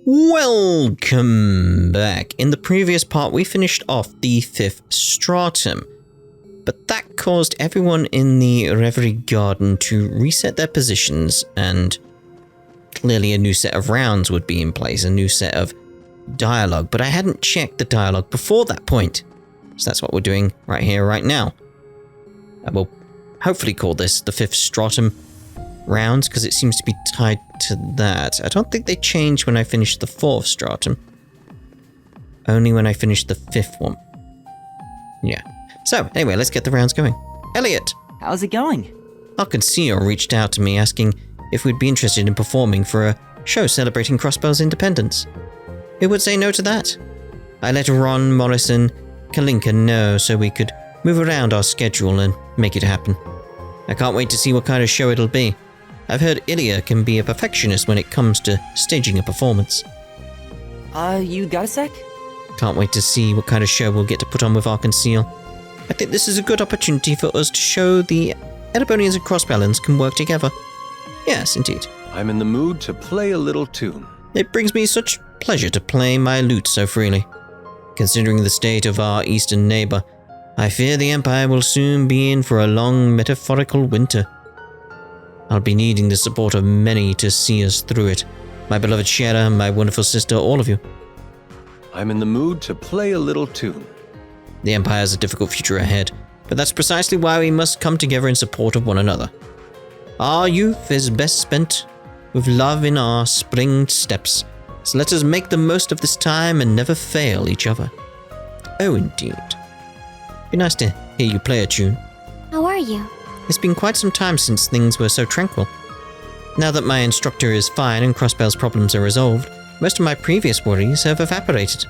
Welcome back. In the previous part, we finished off the 5th Stratum, but that caused everyone in the Reverie garden to reset their positions, and clearly a new set of rounds would be in place, a new set of dialogue, but I hadn't checked the dialogue before that point, so that's what we're doing right here, right now. I will hopefully call this the 5th Stratum rounds, because it seems to be tied to that. I don't think they changed when I finished the 4th Stratum. Only when I finished the 5th one. Yeah. So, anyway, let's get the rounds going. Elliot! How's it going? Falcom reached out to me asking if we'd be interested in performing for a show celebrating Crossbell's independence. Who would say no to that? I let Ron, Morris, and Kalinka know so we could move around our schedule and make it happen. I can't wait to see what kind of show it'll be. I've heard Ilya can be a perfectionist when it comes to staging a performance. You got a sec? Can't wait to see what kind of show we'll get to put on with Falcom. I think this is a good opportunity for us to show the Erebonians and Crossbellans can work together. Yes, indeed. I'm in the mood to play a little tune. It brings me such pleasure to play my lute so freely. Considering the state of our eastern neighbor, I fear the Empire will soon be in for a long metaphorical winter. I'll be needing the support of many to see us through it. My beloved Shera, my wonderful sister, all of you. I'm in the mood to play a little tune. The Empire has a difficult future ahead, but that's precisely why we must come together in support of one another. Our youth is best spent with love in our spring steps, so let us make the most of this time and never fail each other. Oh, indeed. Be nice to hear you play a tune. How are you? It's been quite some time since things were so tranquil. Now that my instructor is fine and Crossbell's problems are resolved, most of my previous worries have evaporated.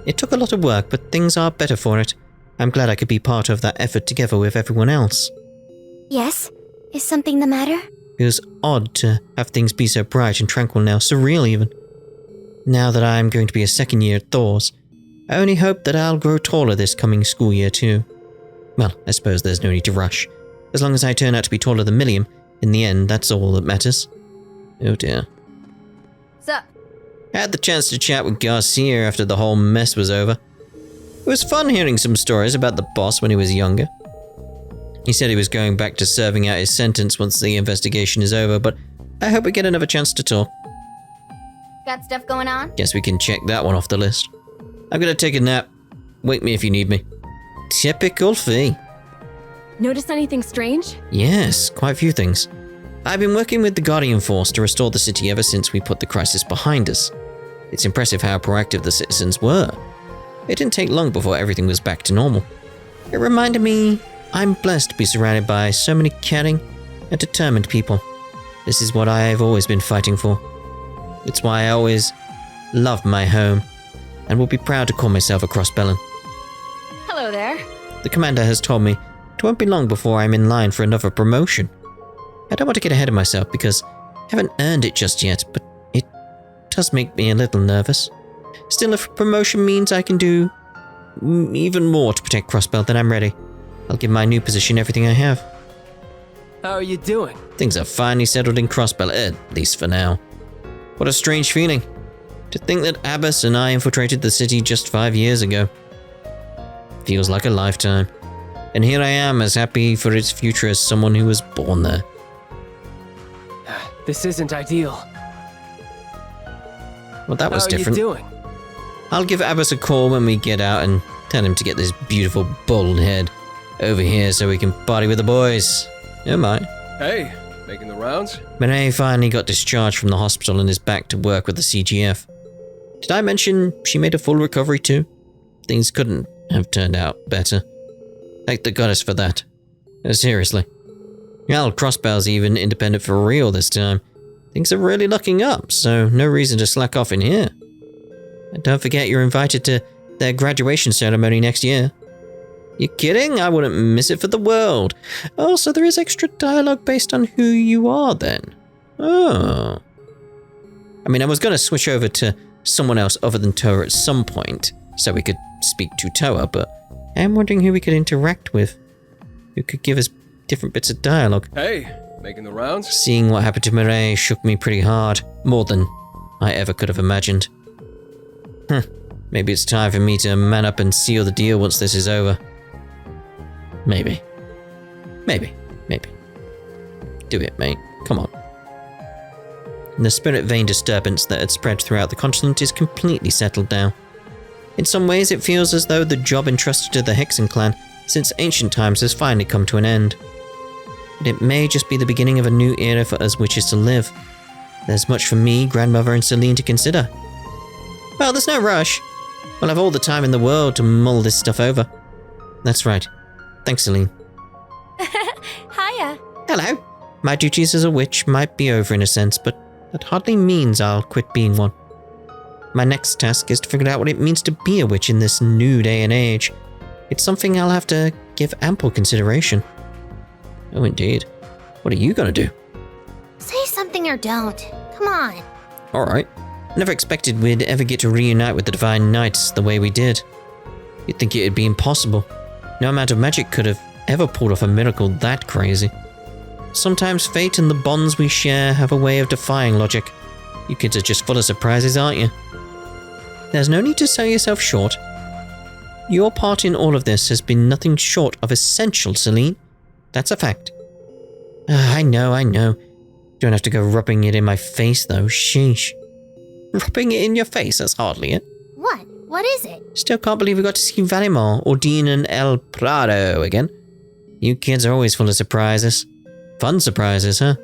It took a lot of work, but things are better for it. I'm glad I could be part of that effort together with everyone else. Yes? Is something the matter? It was odd to have things be so bright and tranquil now, surreal even. Now that I'm going to be a second year at Thor's, I only hope that I'll grow taller this coming school year too. Well, I suppose there's no need to rush. As long as I turn out to be taller than Milliam, in the end, that's all that matters. Oh dear. Sup? I had the chance to chat with Garcia after the whole mess was over. It was fun hearing some stories about the boss when he was younger. He said he was going back to serving out his sentence once the investigation is over, but I hope we get another chance to talk. Got stuff going on? Guess we can check that one off the list. I'm gonna take a nap. Wake me if you need me. Typical Fee. Notice anything strange? Yes, quite a few things. I've been working with the Guardian Force to restore the city ever since we put the crisis behind us. It's impressive how proactive the citizens were. It didn't take long before everything was back to normal. It reminded me I'm blessed to be surrounded by so many caring and determined people. This is what I've always been fighting for. It's why I always loved my home and will be proud to call myself a Crossbellan. Hello there. The commander has told me it won't be long before I'm in line for another promotion. I don't want to get ahead of myself because I haven't earned it just yet, but it does make me a little nervous. Still, if promotion means I can do even more to protect Crossbell, then I'm ready. I'll give my new position everything I have. How are you doing? Things are finally settled in Crossbell, at least for now. What a strange feeling. To think that Abbas and I infiltrated the city just 5 years ago. Feels like a lifetime. And here I am, as happy for its future as someone who was born there. This isn't ideal. Well, that was different. How are you doing? I'll give Abbas a call when we get out and tell him to get this beautiful bald head over here so we can party with the boys. Oh my. Hey, making the rounds? Mireille finally got discharged from the hospital and is back to work with the CGF. Did I mention she made a full recovery too? Things couldn't have turned out better. Thank the goddess for that. No, seriously. Well, Crossbell's even independent for real this time. Things are really looking up, so no reason to slack off in here. And don't forget you're invited to their graduation ceremony next year. You kidding? I wouldn't miss it for the world. Oh, so there is extra dialogue based on who you are then. Oh. I mean, I was going to switch over to someone else other than Toa at some point, so we could speak to Toa, but I'm wondering who we could interact with, who could give us different bits of dialogue. Hey, making the rounds? Seeing what happened to Mireille shook me pretty hard, more than I ever could have imagined. Maybe it's time for me to man up and seal the deal once this is over. Maybe. Do it, mate. Come on. The spirit vein disturbance that had spread throughout the continent is completely settled down. In some ways, it feels as though the job entrusted to the Hexen clan since ancient times has finally come to an end. But it may just be the beginning of a new era for us witches to live. There's much for me, grandmother, and Celine to consider. Well, there's no rush. We'll have all the time in the world to mull this stuff over. That's right. Thanks, Celine. Hiya. Hello. My duties as a witch might be over in a sense, but that hardly means I'll quit being one. My next task is to figure out what it means to be a witch in this new day and age. It's something I'll have to give ample consideration. Oh, indeed. What are you gonna do? Say something or don't. Come on. Alright. Never expected we'd ever get to reunite with the Divine Knights the way we did. You'd think it'd be impossible. No amount of magic could have ever pulled off a miracle that crazy. Sometimes fate and the bonds we share have a way of defying logic. You kids are just full of surprises, aren't you? There's no need to sell yourself short. Your part in all of this has been nothing short of essential, Celine. That's a fact. I know. Don't have to go rubbing it in my face, though. Sheesh. Rubbing it in your face, that's hardly it. What? What is it? Still can't believe we got to see Valimar, Ordine, and El Prado again. You kids are always full of surprises. Fun surprises, huh?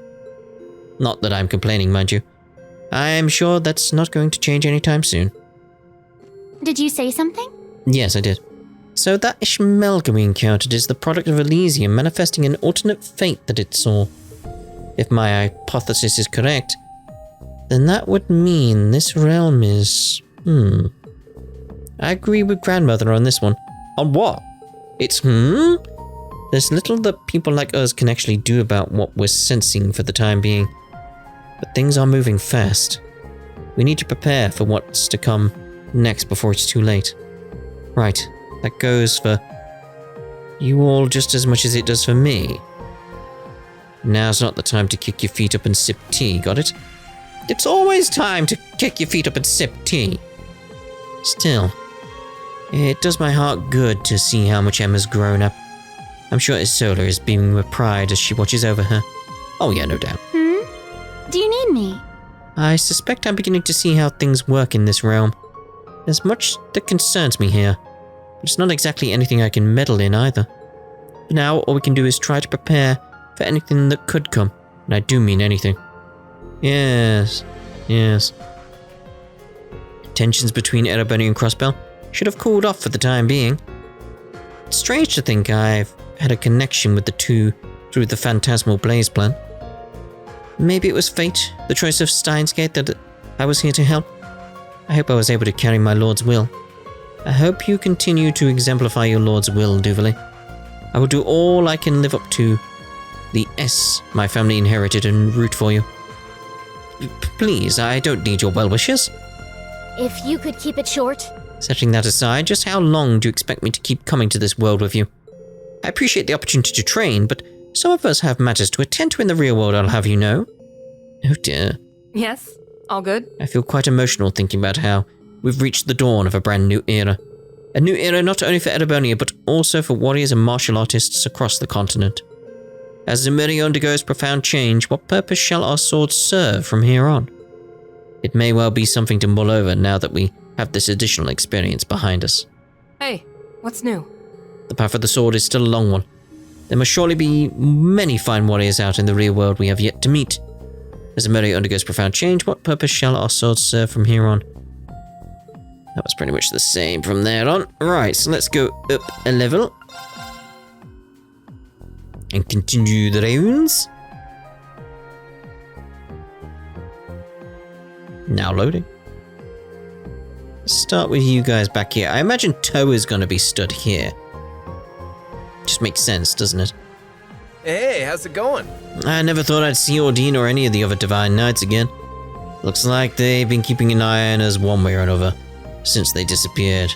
Not that I'm complaining, mind you. I'm sure that's not going to change anytime soon. Did you say something? Yes, I did. So that Ishmelka we encountered is the product of Elysium manifesting an alternate fate that it saw. If my hypothesis is correct, then that would mean this realm is... I agree with grandmother on this one. On what? It's There's little that people like us can actually do about what we're sensing for the time being. But things are moving fast. We need to prepare for what's to come next before it's too late. Right, that goes for you all just as much as it does for me. Now's not the time to kick your feet up and sip tea, got it? It's always time to kick your feet up and sip tea. Still, it does my heart good to see how much Emma's grown up. I'm sure Isola is beaming with pride as she watches over her. Oh yeah, no doubt. Do you need me? I suspect I'm beginning to see how things work in this realm. There's much that concerns me here, but it's not exactly anything I can meddle in either. For now, all we can do is try to prepare for anything that could come, and I do mean anything. Yes. Tensions between Erebony and Crossbell should have cooled off for the time being. It's strange to think I've had a connection with the two through the Phantasmal Blaze plan. Maybe it was fate, the choice of Steinsgate, that I was here to help. I hope I was able to carry my Lord's will. I hope you continue to exemplify your Lord's will, Duvalie. I will do all I can live up to the S my family inherited and root for you. Please, I don't need your well wishes. If you could keep it short. Setting that aside, just how long do you expect me to keep coming to this world with you? I appreciate the opportunity to train, but some of us have matters to attend to in the real world, I'll have you know. Oh dear. Yes? All good? I feel quite emotional thinking about how we've reached the dawn of a brand new era. A new era not only for Erebonia, but also for warriors and martial artists across the continent. As Zemuria undergoes profound change, what purpose shall our swords serve from here on? It may well be something to mull over now that we have this additional experience behind us. Hey, what's new? The path of the sword is still a long one. There must surely be many fine warriors out in the real world we have yet to meet. As Zemuria undergoes profound change, what purpose shall our swords serve from here on? That was pretty much the same from there on. Right, so let's go up a level. And continue the rounds. Now loading. Let's start with you guys back here. I imagine Toe is going to be stood here. Just makes sense, doesn't it? Hey, how's it going? I never thought I'd see Ordine or any of the other Divine Knights again. Looks like they've been keeping an eye on us one way or another since they disappeared.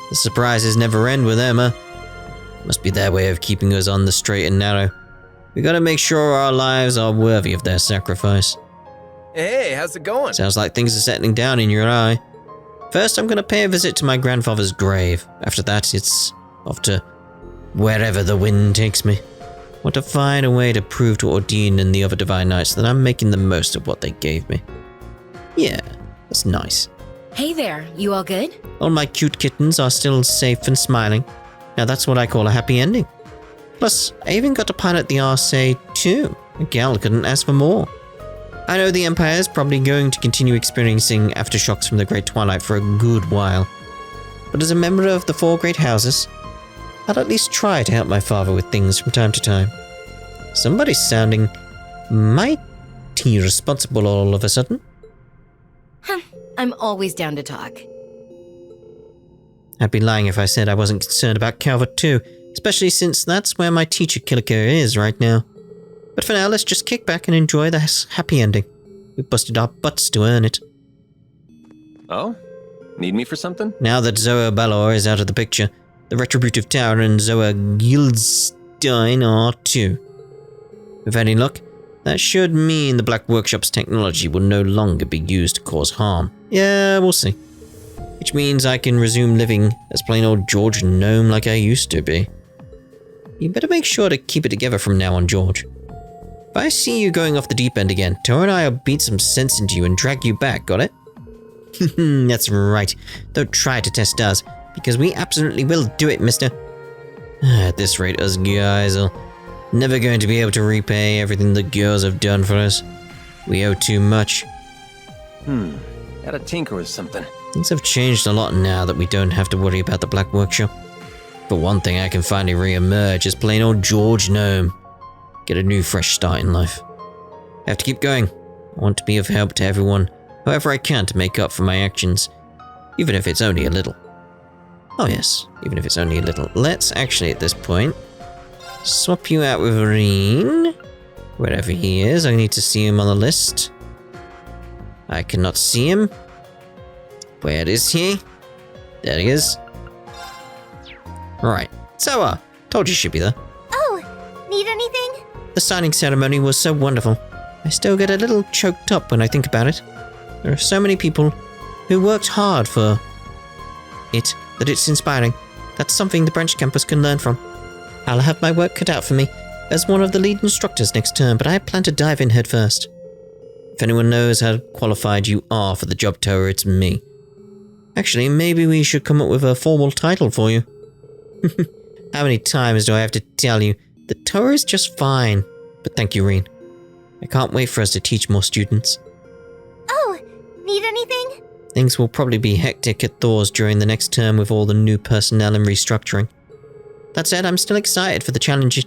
The surprises never end with them, huh? Must be their way of keeping us on the straight and narrow. We gotta make sure our lives are worthy of their sacrifice. Hey, how's it going? Sounds like things are settling down in your eye. First, I'm going to pay a visit to my grandfather's grave. After that, it's off to wherever the wind takes me. Want to find a way to prove to Ordine and the other Divine Knights that I'm making the most of what they gave me. Yeah, that's nice. Hey there, you all good? All my cute kittens are still safe and smiling. Now that's what I call a happy ending. Plus, I even got to pilot the RSA too. A gal couldn't ask for more. I know the Empire is probably going to continue experiencing aftershocks from the Great Twilight for a good while. But as a member of the 4 great houses, I'll at least try to help my father with things from time to time. Somebody's sounding mighty responsible all of a sudden. I'm always down to talk. I'd be lying if I said I wasn't concerned about Calvert too, especially since that's where my teacher Kiseki is right now. But for now, let's just kick back and enjoy the happy ending. We busted our butts to earn it. Oh? Need me for something? Now that Zoa Balor is out of the picture, the Retributive Tower and Zoa Gildstein are too. With any luck, that should mean the Black Workshop's technology will no longer be used to cause harm. Yeah, we'll see. Which means I can resume living as plain old George Gnome like I used to be. You better make sure to keep it together from now on, George. If I see you going off the deep end again, Toro and I will beat some sense into you and drag you back, got it? That's right. Don't try to test us, because we absolutely will do it, mister. At this rate, us guys are never going to be able to repay everything the girls have done for us. We owe too much. Gotta tinker with something. Things have changed a lot now that we don't have to worry about the Black Workshop. For one thing, I can finally re-emerge as plain old George Gnome. Get a new fresh start in life. I have to keep going. I want to be of help to everyone, however I can to make up for my actions. Even if it's only a little. Oh yes, even if it's only a little. Let's actually at this point swap you out with Reen. Wherever he is, I need to see him on the list. I cannot see him. Where is he? There he is. Right. So, told you she'd be there. Oh, need anything? The signing ceremony was so wonderful. I still get a little choked up when I think about it. There are so many people who worked hard for it that it's inspiring. That's something the branch campus can learn from. I'll have my work cut out for me as one of the lead instructors next term, but I plan to dive in head first. If anyone knows how qualified you are for the job, Tower, it's me. Actually, maybe we should come up with a formal title for you. How many times do I have to tell you that Tower is just fine? But thank you, Reen. I can't wait for us to teach more students. Oh, need anything? Things will probably be hectic at Thor's during the next term with all the new personnel and restructuring. That said, I'm still excited for the challenge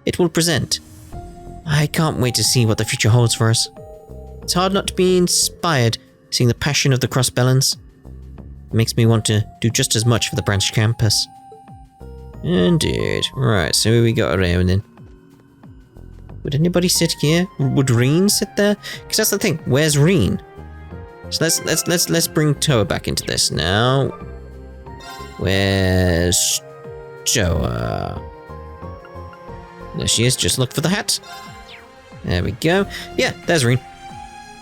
it will present. I can't wait to see what the future holds for us. It's hard not to be inspired seeing the passion of the Crossbellans. It makes me want to do just as much for the branch campus. Indeed. Right, so who we got around then? Would anybody sit here? Would Reen sit there? Because that's the thing. Where's Reen? So let's bring Toa back into this now. Where's Toa? There she is. Just look for the hat. There we go. Yeah, there's Reen.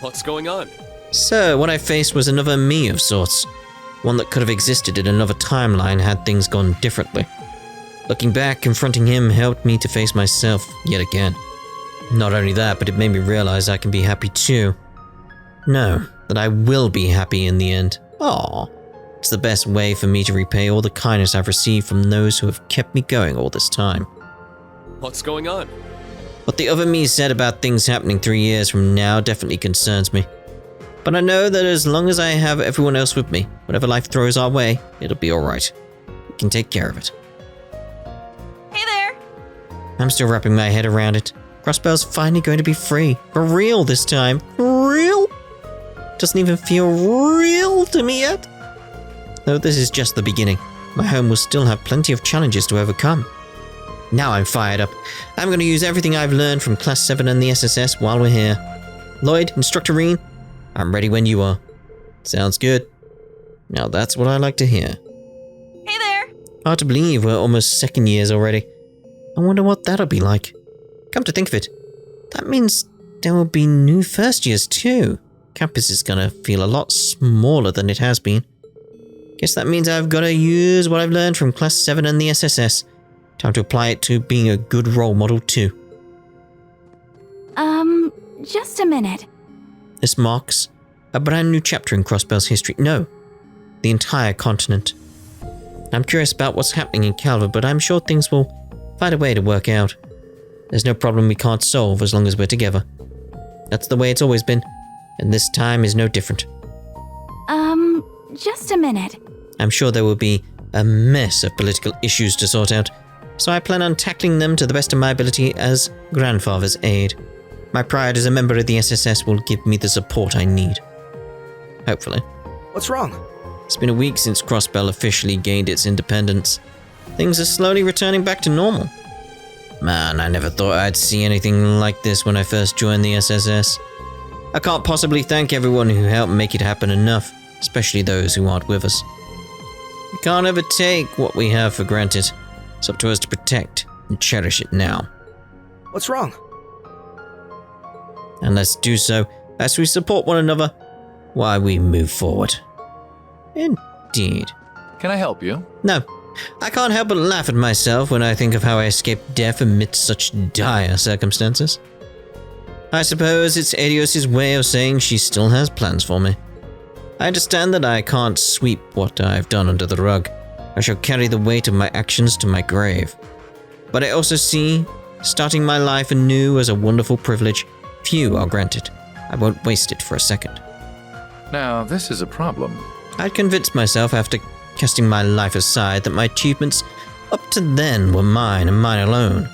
What's going on? So, what I faced was another me of sorts. One that could have existed in another timeline had things gone differently. Looking back, confronting him helped me to face myself yet again. Not only that, but it made me realize I can be happy too. No, that I will be happy in the end. Aww. It's the best way for me to repay all the kindness I've received from those who have kept me going all this time. What's going on? What the other me said about things happening 3 years from now definitely concerns me. But I know that as long as I have everyone else with me, whatever life throws our way, it'll be alright. We can take care of it. Hey there! I'm still wrapping my head around it. Crossbell's finally going to be free. For real this time. For real? Doesn't even feel real to me yet. Though this is just the beginning. My home will still have plenty of challenges to overcome. Now I'm fired up. I'm going to use everything I've learned from Class 7 and the SSS while we're here. Lloyd, Instructor Reen, I'm ready when you are. Sounds good. Now that's what I like to hear. Hey there! Hard to believe we're almost second years already. I wonder what that'll be like. Come to think of it, that means there will be new first years too. campus is gonna feel a lot smaller than it has been. Guess that means I've gotta use what I've learned from Class 7 and the SSS. Time to apply it to being a good role model too. Just a minute. This marks a brand new chapter in Crossbell's history. No, the entire continent. I'm curious about what's happening in Calva, but I'm sure things will find a way to work out. There's no problem we can't solve as long as we're together. That's the way it's always been, and this time is no different. Just a minute. I'm sure there will be a mess of political issues to sort out, so I plan on tackling them to the best of my ability as grandfather's aide. My pride as a member of the SSS will give me the support I need. Hopefully. What's wrong? It's been a week since Crossbell officially gained its independence. Things are slowly returning back to normal. Man, I never thought I'd see anything like this when I first joined the SSS. I can't possibly thank everyone who helped make it happen enough, especially those who aren't with us. We can't ever take what we have for granted. It's up to us to protect and cherish it now. What's wrong? And let's do so as we support one another while we move forward. Indeed. Can I help you? No, I can't help but laugh at myself when I think of how I escaped death amidst such dire circumstances. I suppose it's Adios' way of saying she still has plans for me. I understand that I can't sweep what I've done under the rug. I shall carry the weight of my actions to my grave. But I also see starting my life anew as a wonderful privilege few are granted. I won't waste it for a second. Now, this is a problem. I'd convinced myself after casting my life aside that my achievements up to then were mine and mine alone.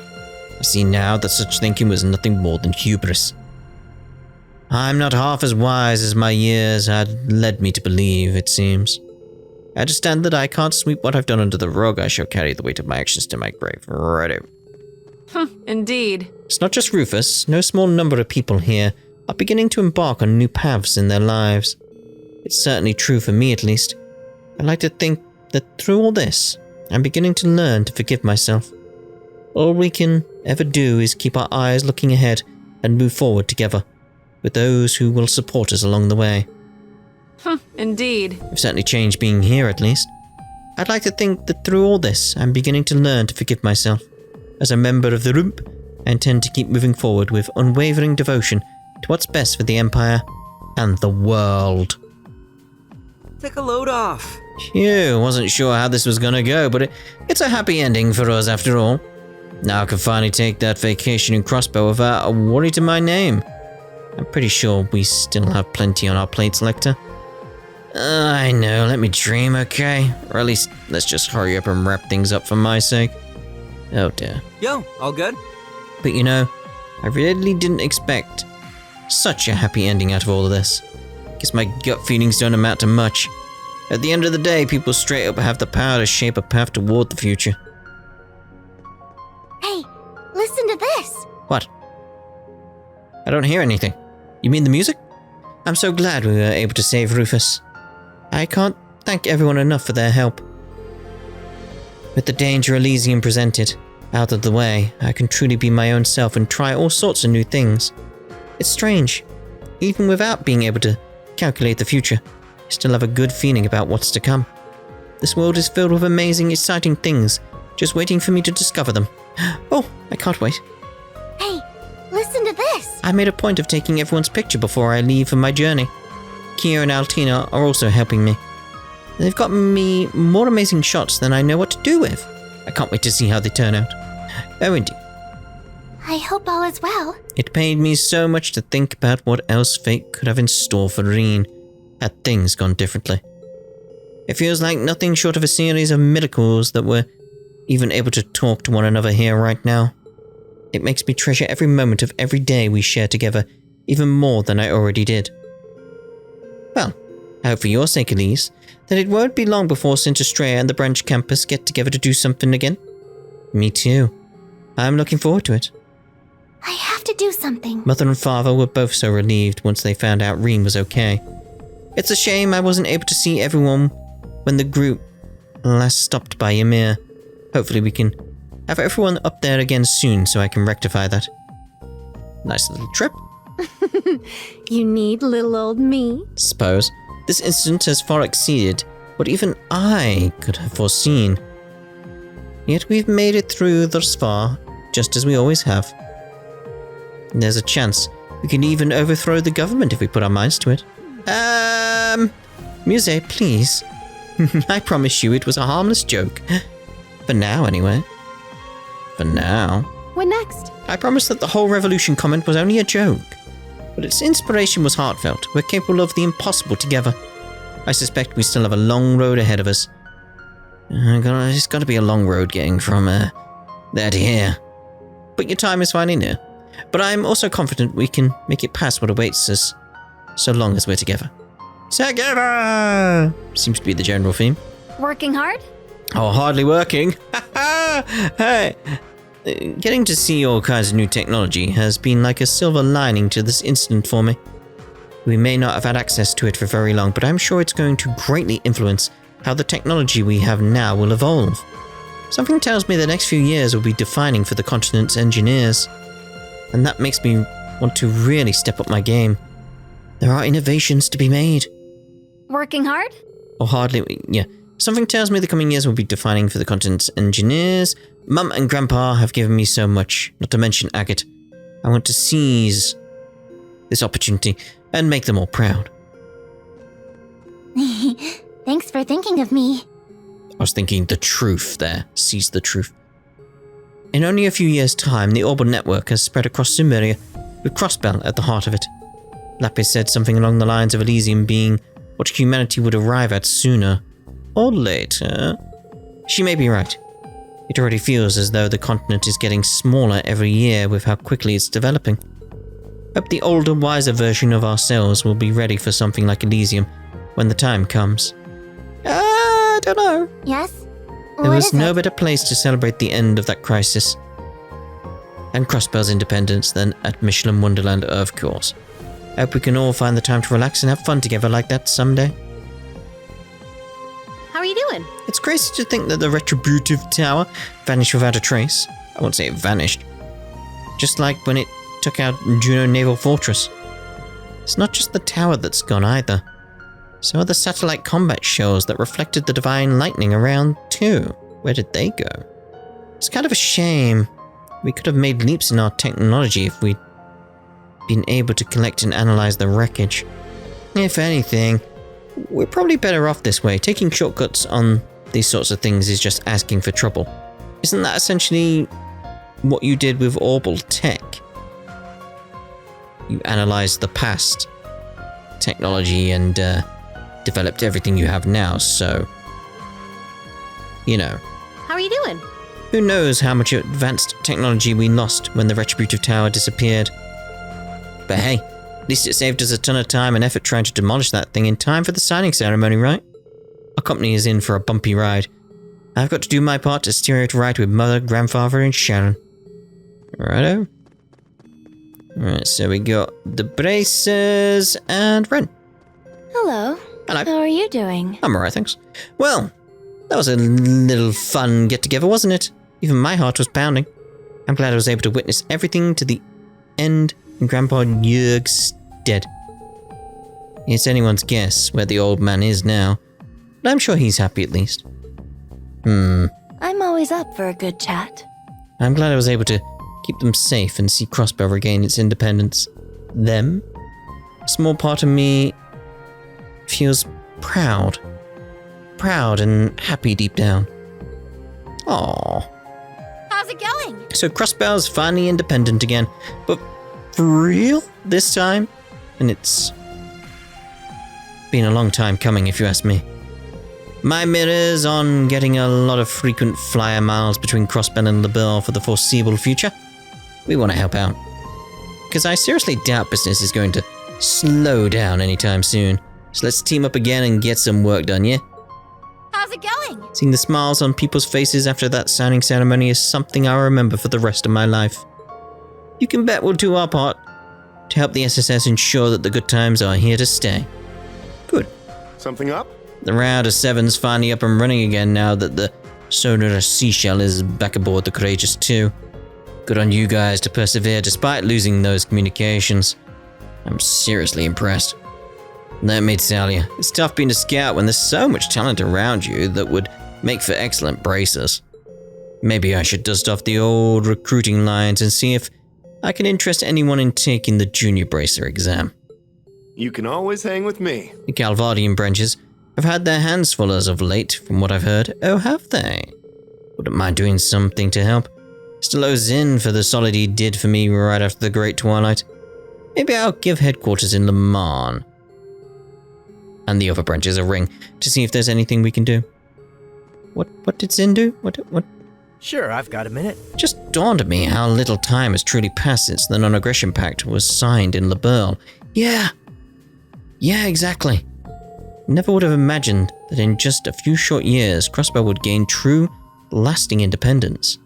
I see now that such thinking was nothing more than hubris. I'm not half as wise as my years had led me to believe, it seems. I understand that I can't sweep what I've done under the rug. I shall carry the weight of my actions to my grave. Righto. Indeed. It's not just Rufus. No small number of people here are beginning to embark on new paths in their lives. It's certainly true for me, at least. I like to think that through all this, I'm beginning to learn to forgive myself. All we can ever do is keep our eyes looking ahead and move forward together, with those who will support us along the way. Indeed. I've certainly changed being here, at least. I'd like to think that through all this, I'm beginning to learn to forgive myself. As a member of the Rump, I intend to keep moving forward with unwavering devotion to what's best for the Empire and the world. Take a load off. Phew, wasn't sure how this was gonna go, but it's a happy ending for us after all. Now I can finally take that vacation in Crossbow without a worry to my name. I'm pretty sure we still have plenty on our plates, Lecter. I know, let me dream, okay? Or at least, let's just hurry up and wrap things up for my sake. Oh dear. Yo, all good? But you know, I really didn't expect such a happy ending out of all of this. Guess my gut feelings don't amount to much. At the end of the day, people straight up have the power to shape a path toward the future. Hey, listen to this. What? I don't hear anything. You mean the music? I'm so glad we were able to save Rufus. I can't thank everyone enough for their help. With the danger Elysium presented out of the way, I can truly be my own self and try all sorts of new things. It's strange. Even without being able to calculate the future, I still have a good feeling about what's to come. This world is filled with amazing, exciting things, just waiting for me to discover them. Oh, I can't wait. Hey, listen to this. I made a point of taking everyone's picture before I leave for my journey. Kia and Altina are also helping me. They've got me more amazing shots than I know what to do with. I can't wait to see how they turn out. Oh, indeed. I hope all is well. It pained me so much to think about what else fate could have in store for Reen had things gone differently. It feels like nothing short of a series of miracles that we're even able to talk to one another here right now. It makes me treasure every moment of every day we share together, even more than I already did. Well, I hope for your sake, Elise, that it won't be long before St. Estrella and the branch campus get together to do something again. Me too. I'm looking forward to it. I have to do something. Mother and father were both so relieved once they found out Reen was okay. It's a shame I wasn't able to see everyone when the group last stopped by Ymir. Hopefully we can have everyone up there again soon so I can rectify that. Nice little trip. You need little old me? Suppose. This incident has far exceeded what even I could have foreseen. Yet we've made it through thus far, just as we always have. And there's a chance we can even overthrow the government if we put our minds to it. Muse, please. I promise you it was a harmless joke. For now, anyway. For now. What next? I promise that the whole revolution comment was only a joke. But its inspiration was heartfelt. We're capable of the impossible together. I suspect we still have a long road ahead of us. It's got to be a long road getting from there to here. But your time is finally near. But I'm also confident we can make it past what awaits us, so long as we're together. Together! Seems to be the general theme. Working hard? Oh, hardly working. Hey, getting to see all kinds of new technology has been like a silver lining to this incident for me. We may not have had access to it for very long, but I'm sure it's going to greatly influence how the technology we have now will evolve. Something tells me the next few years will be defining for the continent's engineers. And that makes me want to really step up my game. There are innovations to be made. Working hard? Or hardly, yeah. Something tells me the coming years will be defining for the continent's engineers. Mum and Grandpa have given me so much, not to mention Agate. I want to seize this opportunity and make them all proud. Thanks for thinking of me. I was thinking the truth there. Seize the truth. In only a few years' time, the orbital network has spread across Sumeria, with Crossbell at the heart of it. Lapis said something along the lines of Elysium being what humanity would arrive at sooner or later. She may be right. It already feels as though the continent is getting smaller every year with how quickly it's developing. Hope the older, wiser version of ourselves will be ready for something like Elysium when the time comes. I don't know. Yes? There was no better place to celebrate the end of that crisis and Crossbell's independence than at Michelin Wonderland, of course. I hope we can all find the time to relax and have fun together like that someday. How are you doing? It's crazy to think that the Retributive Tower vanished without a trace. I won't say it vanished. Just like when it took out Juno Naval Fortress. It's not just the tower that's gone either. So are the satellite combat shells that reflected the divine lightning around too. Where did they go? It's kind of a shame. We could have made leaps in our technology if we'd been able to collect and analyze the wreckage. If anything, we're probably better off this way. Taking shortcuts on these sorts of things is just asking for trouble. Isn't that essentially what you did with Orbital Tech? You analyzed the past technology and developed everything you have now, so you know. How are you doing? Who knows how much advanced technology we lost when the Retributive Tower disappeared. But hey, at least it saved us a ton of time and effort trying to demolish that thing in time for the signing ceremony, right? Our company is in for a bumpy ride. I've got to do my part to steer it right with Mother, Grandfather, and Sharon. Righto. Alright, so we got the braces and Ren. Hello. Hello. How are you doing? I'm alright, thanks. Well, that was a little fun get-together, wasn't it? Even my heart was pounding. I'm glad I was able to witness everything to the end in Grandpa Jurg's stead. It's anyone's guess where the old man is now, but I'm sure he's happy at least. I'm always up for a good chat. I'm glad I was able to keep them safe and see Crossbell regain its independence. Them? A small part of me feels proud. Proud and happy deep down. Aww. How's it going? So Crossbell's finally independent again, but for real this time? And it's been a long time coming if you ask me. My mirror's on getting a lot of frequent flyer miles between Crossbell and LaBelle for the foreseeable future. We want to help out. Because I seriously doubt business is going to slow down anytime soon. So let's team up again and get some work done, yeah? How's it going? Seeing the smiles on people's faces after that signing ceremony is something I'll remember for the rest of my life. You can bet we'll do our part to help the SSS ensure that the good times are here to stay. Good. Something up? The Round of Seven's finally up and running again now that the Sonar Seashell is back aboard the Courageous 2. Good on you guys to persevere despite losing those communications. I'm seriously impressed. Let me tell you, it's tough being a scout when there's so much talent around you that would make for excellent bracers. Maybe I should dust off the old recruiting lines and see if I can interest anyone in taking the junior bracer exam. You can always hang with me. The Galvardian branches have had their hands full as of late, from what I've heard. Oh, have they? Wouldn't mind doing something to help. Still owes in for the solid he did for me right after the Great Twilight. Maybe I'll give headquarters in Le Mans and the other branches a ring to see if there's anything we can do. What did Zin do? What? Sure, I've got a minute. Just dawned on me how little time has truly passed since the Non-Aggression Pact was signed in Liberl. Yeah, exactly. Never would have imagined that in just a few short years, Crossbow would gain true, lasting independence.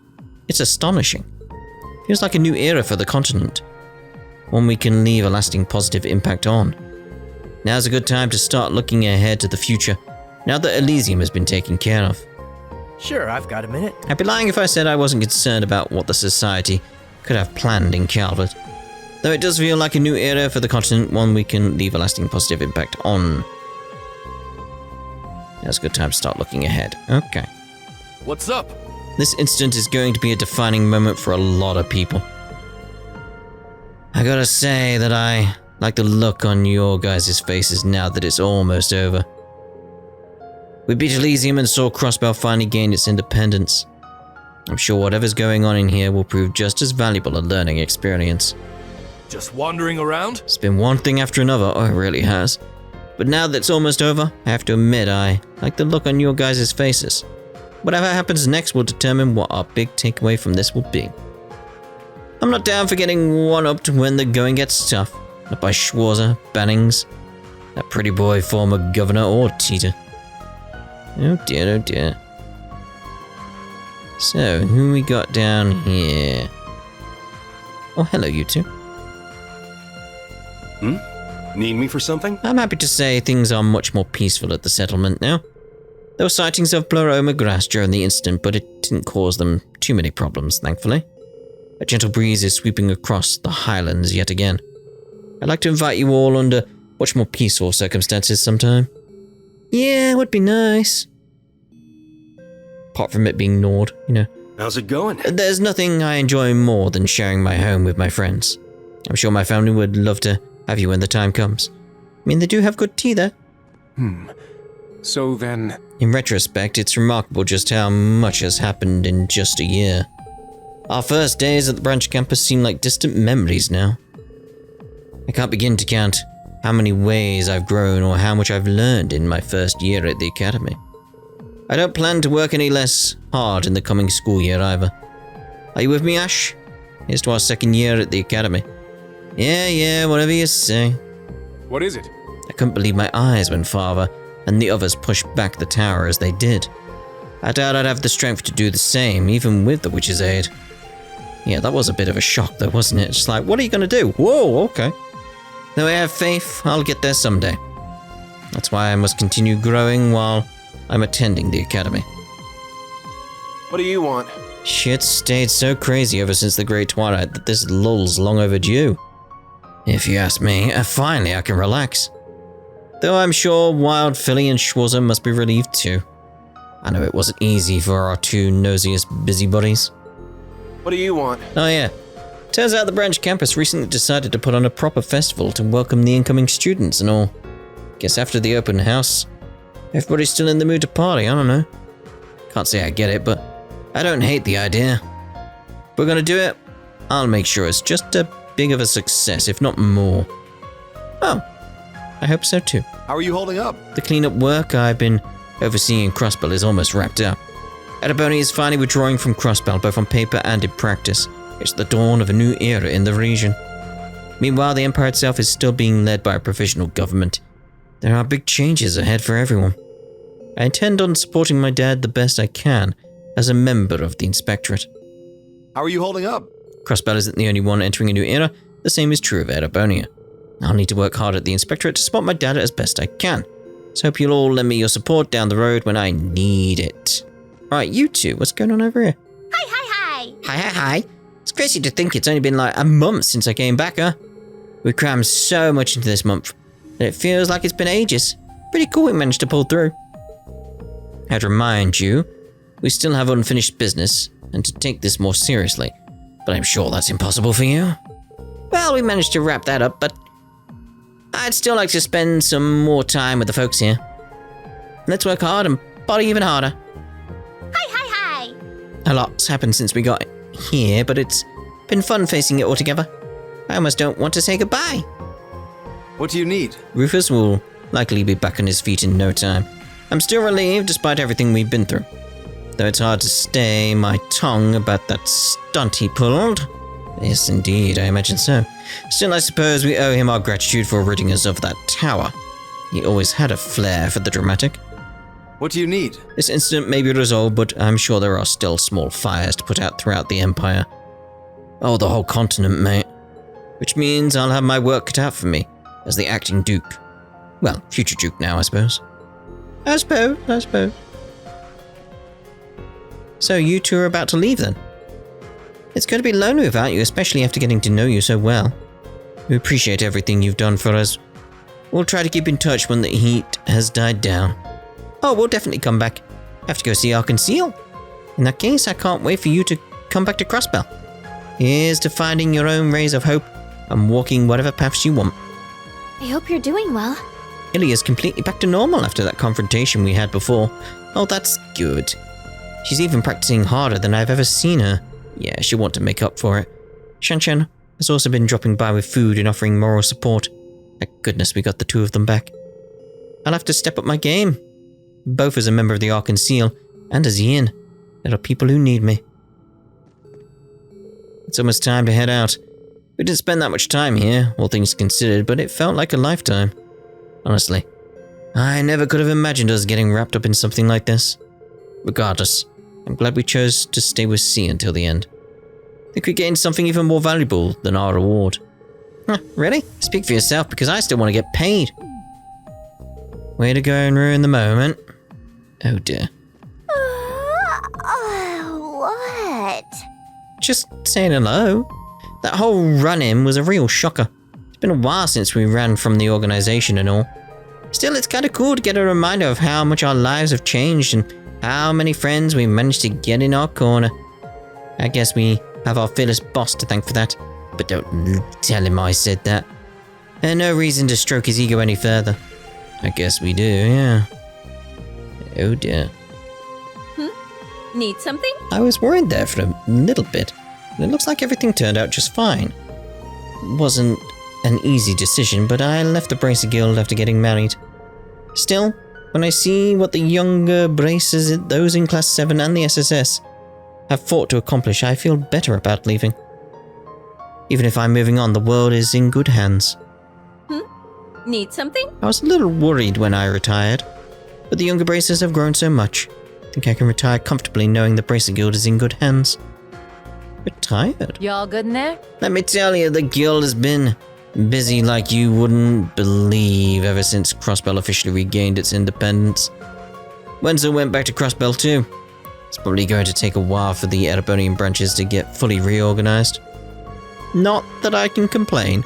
It's astonishing. Feels like a new era for the continent. One we can leave a lasting positive impact on. Now's a good time to start looking ahead to the future, now that Elysium has been taken care of. Sure, I've got a minute. I'd be lying if I said I wasn't concerned about what the Society could have planned in Calvert. Though it does feel like a new era for the continent, one we can leave a lasting positive impact on. Now's a good time to start looking ahead. Okay. What's up? This incident is going to be a defining moment for a lot of people. I gotta say that I like the look on your guys' faces now that it's almost over. We beat Elysium and saw Crossbow finally gain its independence. I'm sure whatever's going on in here will prove just as valuable a learning experience. Just wandering around? It's been one thing after another, oh it really has. But now that it's almost over, I have to admit I like the look on your guys' faces. Whatever happens next will determine what our big takeaway from this will be. I'm not down for getting one-upped when the going gets tough. Not by Schwarzer, Bannings, that pretty boy former governor, or Tita. Oh dear, oh dear. So, who we got down here? Oh, hello you two. Need me for something? I'm happy to say things are much more peaceful at the settlement now. There were sightings of Pluroma grass during the incident, but it didn't cause them too many problems, thankfully. A gentle breeze is sweeping across the highlands yet again. I'd like to invite you all under much more peaceful circumstances sometime. Yeah, it would be nice. Apart from it being gnawed, you know. How's it going? There's nothing I enjoy more than sharing my home with my friends. I'm sure my family would love to have you when the time comes. I mean, they do have good tea there. So then... In retrospect, it's remarkable just how much has happened in just a year. Our first days at the branch campus seem like distant memories now. I can't begin to count how many ways I've grown or how much I've learned in my first year at the academy. I don't plan to work any less hard in the coming school year either. Are you with me, Ash? Here's to our second year at the academy. Yeah, whatever you say. What is it? I couldn't believe my eyes when Father and the others pushed back the tower as they did. I doubt I'd have the strength to do the same, even with the witch's aid. Yeah, that was a bit of a shock though, wasn't it? Just like, what are you gonna do? Whoa, okay. Though I have faith, I'll get there someday. That's why I must continue growing while I'm attending the academy. What do you want? Shit's stayed so crazy ever since the Great Twilight that this lull's long overdue. If you ask me, finally I can relax. Though I'm sure Wild Philly and Schwarzer must be relieved too. I know it wasn't easy for our two nosiest busybodies. What do you want? Oh yeah. Turns out the branch campus recently decided to put on a proper festival to welcome the incoming students and all. Guess after the open house, everybody's still in the mood to party, I don't know. Can't say I get it, but I don't hate the idea. If we're gonna do it, I'll make sure it's just as big of a success, if not more. Oh, I hope so too. How are you holding up? The cleanup work I've been overseeing in Crossbell is almost wrapped up. Erebony is finally withdrawing from Crossbell, both on paper and in practice. It's the dawn of a new era in the region. Meanwhile, the Empire itself is still being led by a provisional government. There are big changes ahead for everyone. I intend on supporting my dad the best I can as a member of the Inspectorate. How are you holding up? Crossbell isn't the only one entering a new era. The same is true of Erebonia. I'll need to work hard at the Inspectorate to support my dad as best I can. So hope you'll all lend me your support down the road when I need it. Right, you two, what's going on over here? Hi. Hi. It's crazy to think it's only been like a month since I came back, huh? We crammed so much into this month that it feels like it's been ages. Pretty cool we managed to pull through. I'd remind you, we still have unfinished business and to take this more seriously, but I'm sure that's impossible for you. Well, we managed to wrap that up, but I'd still like to spend some more time with the folks here. Let's work hard and party even harder. Hi. A lot's happened since we got here, but it's been fun facing it all together. I almost don't want to say goodbye. What do you need? Rufus will likely be back on his feet in no time. I'm still relieved despite everything we've been through. Though it's hard to stay my tongue about that stunt he pulled. Yes, indeed, I imagine so. Still, I suppose we owe him our gratitude for ridding us of that tower. He always had a flair for the dramatic. What do you need? This incident may be resolved, but I'm sure there are still small fires to put out throughout the Empire. Oh, the whole continent, mate. Which means I'll have my work cut out for me as the acting Duke. Well, future Duke now, I suppose. I suppose. So you two are about to leave then? It's going to be lonely without you, especially after getting to know you so well. We appreciate everything you've done for us. We'll try to keep in touch when the heat has died down. Oh, we'll definitely come back. Have to go see our conceal. In that case, I can't wait for you to come back to Crossbell. Here's to finding your own rays of hope and walking whatever paths you want. I hope you're doing well. Ilya's completely back to normal after that confrontation we had before. Oh, that's good. She's even practicing harder than I've ever seen her. Yeah, she'll want to make up for it. Shanshan has also been dropping by with food and offering moral support. Thank goodness we got the two of them back. I'll have to step up my game. Both as a member of the Ark and Seal, and as Yin. There are people who need me. It's almost time to head out. We didn't spend that much time here, all things considered, but it felt like a lifetime. Honestly, I never could have imagined us getting wrapped up in something like this. Regardless, I'm glad we chose to stay with C until the end. I think we gained something even more valuable than our reward. Really? Speak for yourself, because I still want to get paid. Way to go and ruin the moment. Oh dear. What? Just saying hello. That whole run-in was a real shocker. It's been a while since we ran from the organization and all. Still, it's kind of cool to get a reminder of how much our lives have changed and how many friends we managed to get in our corner. I guess we have our fearless boss to thank for that, but don't tell him I said that. And no reason to stroke his ego any further. I guess we do, yeah. Oh dear. Need something? I was worried there for a little bit, and it looks like everything turned out just fine. It wasn't an easy decision, but I left the Bracer Guild after getting married. Still, when I see what the younger Bracers, those in Class 7 and the SSS, have fought to accomplish, I feel better about leaving. Even if I'm moving on, the world is in good hands. Need something? I was a little worried when I retired, but the younger Bracers have grown so much. I think I can retire comfortably knowing the Bracer Guild is in good hands. Retired? You all good in there? Let me tell you, the guild has been busy like you wouldn't believe ever since Crossbell officially regained its independence. Wenzel went back to Crossbell too. It's probably going to take a while for the Erebonian branches to get fully reorganized. Not that I can complain.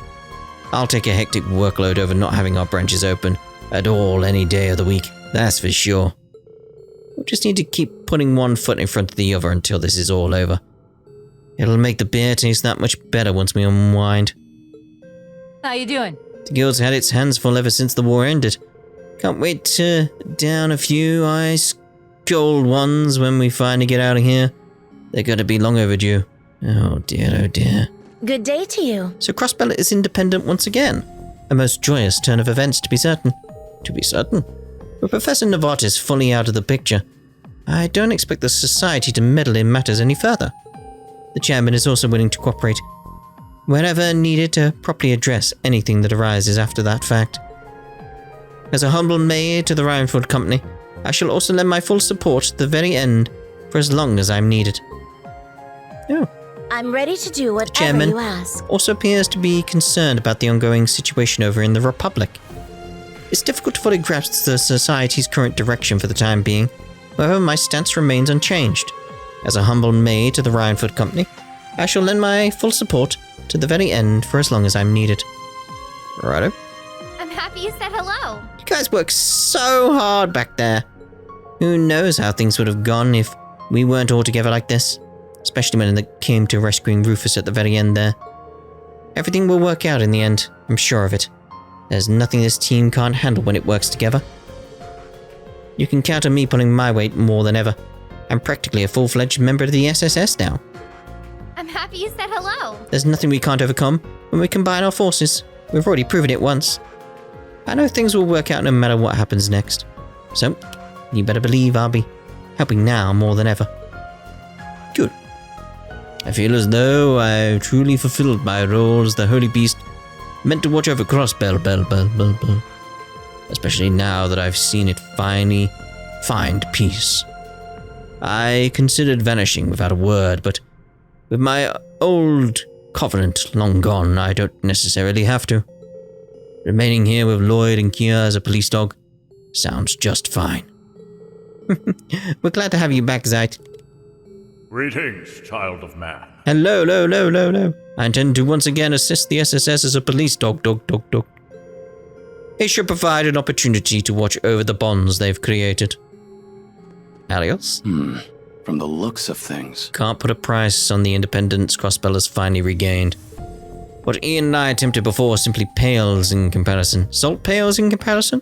I'll take a hectic workload over not having our branches open at all any day of the week, that's for sure. We'll just need to keep putting one foot in front of the other until this is all over. It'll make the beer taste that much better once we unwind. How you doing? The guild's had its hands full ever since the war ended. Can't wait to down a few ice cold ones when we finally get out of here. They're going to be long overdue. Oh dear, oh dear. Good day to you. So Crossbell is independent once again. A most joyous turn of events, to be certain. To be certain. With Professor Novartis fully out of the picture, I don't expect the Society to meddle in matters any further. The chairman is also willing to cooperate wherever needed to properly address anything that arises after that fact. As a humble maid to the Rhinefold Company, I shall also lend my full support to the very end for as long as I'm needed. Oh. I'm ready to do whatever Chairman you ask. also appears to be concerned about the ongoing situation over in the Republic. It's difficult to fully grasp the Society's current direction for the time being, however my stance remains unchanged. As a humble maid to the Rhinefold Company, I shall lend my full support to the very end for as long as I'm needed. Righto. I'm happy you said hello. You guys work so hard back there. Who knows how things would have gone if we weren't all together like this? Especially when it came to rescuing Rufus at the very end there. Everything will work out in the end, I'm sure of it. There's nothing this team can't handle when it works together. You can count on me pulling my weight more than ever. I'm practically a full-fledged member of the SSS now. I'm happy you said hello. There's nothing we can't overcome when we combine our forces. We've already proven it once. I know things will work out no matter what happens next. So, you better believe I'll be helping now more than ever. Good. I feel as though I've truly fulfilled my role as the Holy Beast, meant to watch over Crossbell, bell. Especially now that I've seen it finally find peace. I considered vanishing without a word, but with my old covenant long gone, I don't necessarily have to. Remaining here with Lloyd and Kia as a police dog sounds just fine. We're glad to have you back, Zeit. Greetings, child of man. Hello. I intend to once again assist the SSS as a police dog. It should provide an opportunity to watch over the bonds they've created. Alios? From the looks of things. Can't put a price on the independence Crossbell has finally regained. What Ian and I attempted before simply pales in comparison. Salt pales in comparison?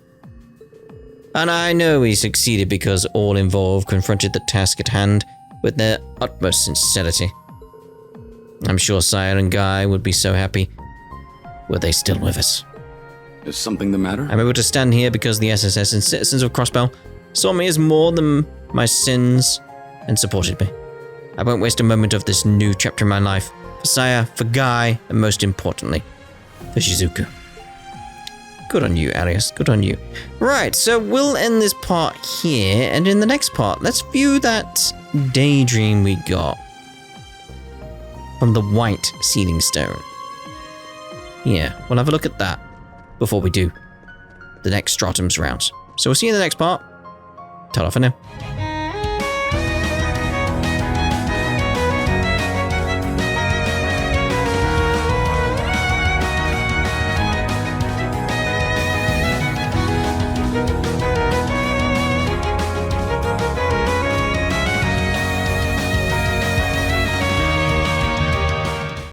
And I know we succeeded because all involved confronted the task at hand with their utmost sincerity. I'm sure Sire and Guy would be so happy were they still with us. Is something the matter? I'm able to stand here because the SSS and citizens of Crossbell saw me as more than my sins and supported me. I won't waste a moment of this new chapter in my life. For Sire, for Guy, and most importantly, for Shizuku. Good on you, Arius. Good on you. Right, so we'll end this part here, and in the next part, let's view that daydream we got from the white sealing stone. Yeah, we'll have a look at that before we do the next Stratum's rounds. So we'll see you in the next part. Ta-ra for now.